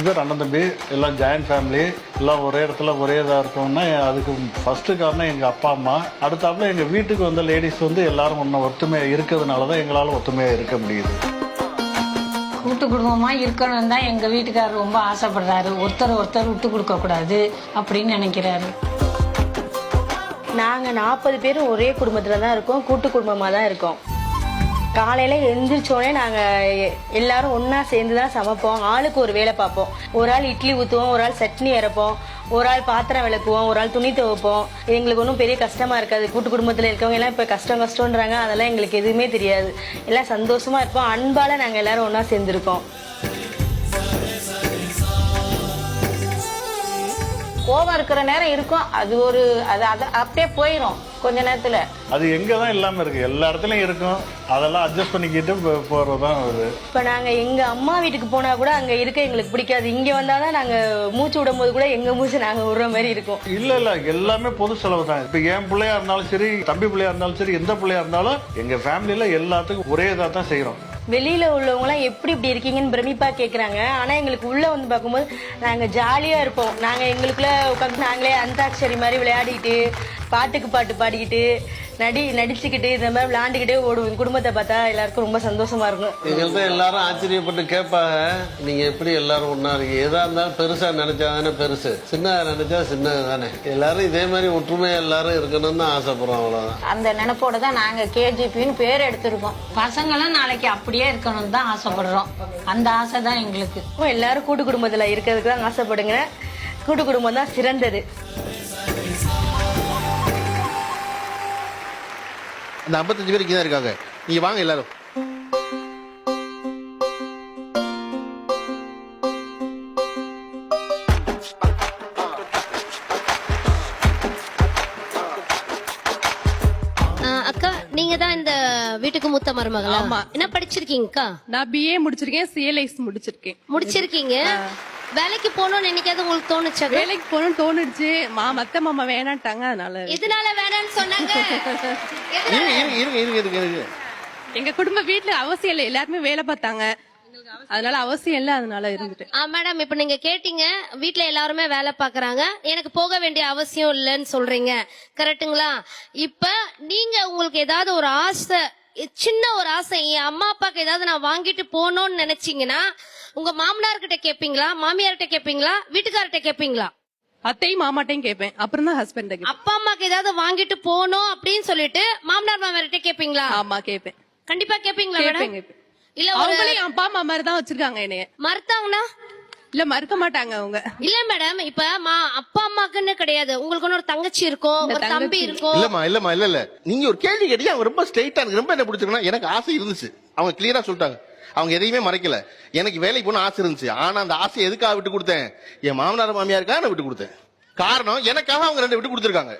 பேர் அண்ணன் தம்பி, எல்லாம் ஜாயின்ட் ஃபேமிலி, எல்லாம் ஒரே இடத்துல ஒரே இதாக இருக்கோம்னா அதுக்கு ஃபர்ஸ்ட் காரணம் எங்கள் அப்பா அம்மா. அடுத்தாப்புல எங்கள் வீட்டுக்கு வந்த லேடிஸ் எல்லாரும் ஒன்று ஒற்றுமையாக இருக்கிறதுனால தான் எங்களால் ஒற்றுமையாக இருக்க முடியுது. கூட்டு குடும்பமா இருக்கணும் தான் எங்க வீட்டுக்காரர் ரொம்ப ஆசைப்படுறாரு. ஒருத்தர் விட்டு கொடுக்க கூடாது அப்படின்னு நினைக்கிறாரு. நாங்க 40 பேரும் ஒரே குடும்பத்துல தான் இருக்கோம், கூட்டு குடும்பமா தான் இருக்கோம். காலையில எந்திரிச்சோடனே நாங்க எல்லாரும் ஒன்னா சேர்ந்து தான் சமைப்போம். ஆளுக்கு ஒரு வேலை பார்ப்போம். ஒரு ஆள் இட்லி ஊற்றுவோம், ஒரு ஆள் சட்னி அரைப்போம், ஒரு ஆள் பாத்திரம் விளக்குவோம், ஒரு ஆள் துணி துவைப்போம். எங்களுக்கு ஒன்றும் பெரிய கஷ்டமா இருக்காது. கூட்டு குடும்பத்தில் இருக்கவங்க எல்லாம் இப்போ கஷ்டம்ன்றாங்க, அதெல்லாம் எங்களுக்கு எதுவுமே தெரியாது. எல்லாம் சந்தோஷமா இருப்போம். அன்பால நாங்க எல்லாரும் ஒன்னா சேர்ந்துருக்கோம். கோவம் இருக்கிற நேரம் இருக்கும், அது ஒரு அது அப்படியே போயிடும் கொஞ்ச நேரத்துல. அது எங்கே தான் இல்லாமல் இருக்குது, எல்லா இடத்துலையும் இருக்கும். அதெல்லாம் அட்ஜஸ்ட் பண்ணிக்கிட்டு போகிறதான் அது. இப்போ நாங்கள் எங்கள் அம்மா வீட்டுக்கு போனால் கூட அங்கே இருக்க எங்களுக்கு பிடிக்காது. இங்கே வந்தால் தான் நாங்கள் மூச்சு விடும் போது கூட எங்கள் மூச்சு நாங்கள் விடுற மாதிரி இருக்கும். இல்லை எல்லாமே பொது செலவு தான். இப்போ என் பிள்ளையா இருந்தாலும் சரி, தம்பி பிள்ளையா இருந்தாலும் சரி, எந்த பிள்ளையா இருந்தாலும் எங்கள் ஃபேமிலியில் எல்லாத்துக்கும் ஒரே இதாக தான் செய்கிறோம். வெளியில உள்ளவங்களாம் எப்படி இப்படி இருக்கீங்கன்னு பிரமிப்பா கேட்குறாங்க. ஆனால் எங்களுக்கு உள்ள வந்து பார்க்கும்போது நாங்கள் ஜாலியாக இருப்போம். நாங்கள் எங்களுக்குள்ள உட்காந்து நாங்களே அந்தாட்சரி மாதிரி விளையாடிக்கிட்டு, பாட்டுக்கு பாட்டு பாடிக்கிட்டு, நடிச்சுக்கிட்டு இந்த மாதிரி விளையாண்டுக்கிட்டே ஓடுவோம். குடும்பத்தை பார்த்தா எல்லாருக்கும் ரொம்ப சந்தோஷமா இருக்கும். எங்கள்கிட்ட எல்லாரும் ஆச்சரியப்பட்டு கேட்பாங்க, நீங்க எப்படி எல்லாரும் ஒன்னா இருக்கீங்க? எதா இருந்தாலும் பெருசா நினைச்சா தானே பெருசு, சின்னதா நினைச்சா சின்னது தானே. எல்லாரும் இதே மாதிரி ஒற்றுமையா எல்லாரும் இருக்கணும்னு தான் ஆசைப்படுறோம், அவ்வளவுதான். அந்த நினைப்போட தான் நாங்க கேஜிபின்னு பேர் எடுத்திருக்கோம். பசங்களும் நாளைக்கு அப்படியே இருக்கணும் தான் ஆசைப்படுறோம். அந்த ஆசை தான் எங்களுக்கு. எல்லாரும் கூட்டு குடும்பத்துல இருக்கிறதுக்கு தான் ஆசைப்படுங்க. கூட்டு குடும்பம் தான் சிறந்தது. அந்த 55 பேர் இங்கே தான் இருக்காங்க. நீங்க வாங்க எல்லாரும். அக்கா, நீங்க தான் இந்த வீட்டுக்கு மூத்த மருமகளா? ஆமா. என்ன படிச்சிருக்கீங்கக்கா? நான் BA முடிச்சிருக்கேன், CLIS முடிச்சிருக்கேன். முடிச்சிருக்கீங்க. வேலைக்கு போகணும்னு என்னைக்காவது உங்களுக்கு தோணுச்சா? வேலைக்கு போகணும்னு தோணுச்சு. மத்த மாமா வேணான்ட்டாங்க, அதனால. எதனால வேணாம்னு சொன்னாங்க? இருங்க. எங்க குடும்ப வீட்டுல அவசியம் இல்லை, எல்லாருமே வேலை பார்த்தாங்க, அதனால அவசியம் இல்லை, அதனால இருந்துட்டு. மேடம், இப்ப நீங்க கேட்டீங்க வீட்டுல எல்லாருமே வேலை பாக்குறாங்க, எனக்கு போக வேண்டிய அவசியம் இல்லைன்னு சொல்றீங்க, கரெக்டுங்களா? இப்ப நீங்க உங்களுக்கு ஏதாவது ஒரு ஆசை, சின்ன ஒரு ஆசை, என் அம்மா அப்பாக்கு ஏதாவது நான் வாங்கிட்டு போனோம்னு நினைச்சீங்கன்னா உங்க மாமனார்கிட்ட கேப்பீங்களா, மாமியார்கிட்ட கேப்பீங்களா, வீட்டுக்கார்ட்ட கேப்பீங்களா? அத்தையும் மாமாட்டையும் கேட்பேன், அப்புறம் தான் ஹஸ்பண்ட். அப்பா அம்மாக்கு ஏதாவது வாங்கிட்டு போனோம் அப்படின்னு சொல்லிட்டு மாமனார் மாமியார்கிட்ட கேப்பீங்களா? ஆமா கேட்பேன். கண்டிப்பா கேப்பீங்களா? கேட்பேன். இல்ல அவங்களையும் அப்பா அம்மா மாதிரி தான் வச்சிருக்காங்க என்னைய. மறுத்தாங்கன்னா? இல்ல மறுக்க மாட்டாங்க அவங்க. இல்ல மேடம், இப்ப அப்பா அம்மாக்குன்னு கிடையாது, உங்களுக்கு ஒரு தங்கச்சி இருக்கும், ஒரு தம்பி இருக்கும். இல்ல நீங்க ஒரு கேள்வி கேட்டீங்க, அவங்க ரொம்ப ஸ்ட்ரெயிட்டா எனக்கு ரொம்ப என்ன பிடிச்சிருக்குன்னா, எனக்கு ஆசை இருந்துச்சு, அவங்க கிளியரா சொல்லிட்டாங்க. அவங்க எதையுமே மறைக்கல. எனக்கு வேலைக்கு போன ஆசை இருந்துச்சு, ஆனா அந்த ஆசையை எதுக்காக விட்டு கொடுத்தேன்? என் மாமனார் மாமியாருக்காக நான் விட்டு கொடுத்தேன். காரணம் எனக்காக அவங்க 2 விட்டு கொடுத்துருக்காங்க.